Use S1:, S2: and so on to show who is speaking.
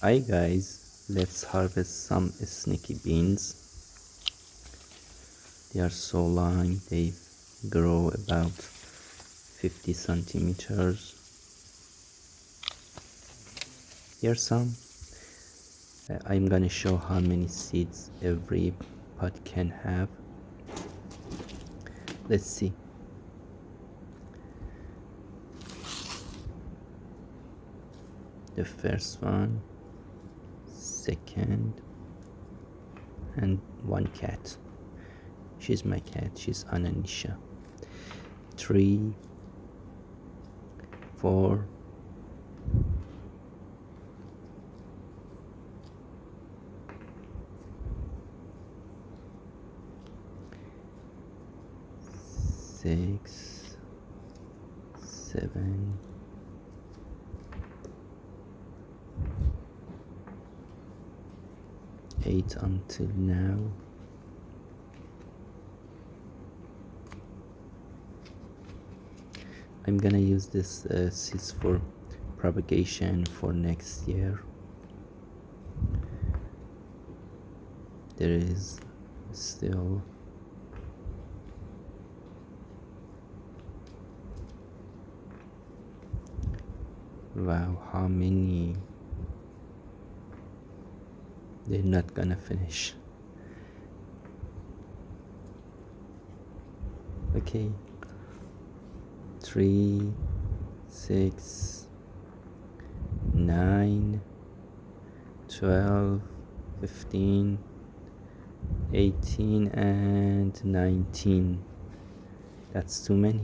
S1: Hi guys, let's harvest some sneaky beans. They are so long, they grow about 50 centimeters. Here's some. I'm gonna show how many seeds every pot can have. Let's see. The first one, second, and one cat. She's my cat, she's Ananisha. 3, 4, 6, 7, 8 until now. I'm gonna use this seeds for propagation for next year. There is still wow, how many? They're not gonna finish. Okay, 3, 6, 9, 12, 15, 18, and 19. That's too many.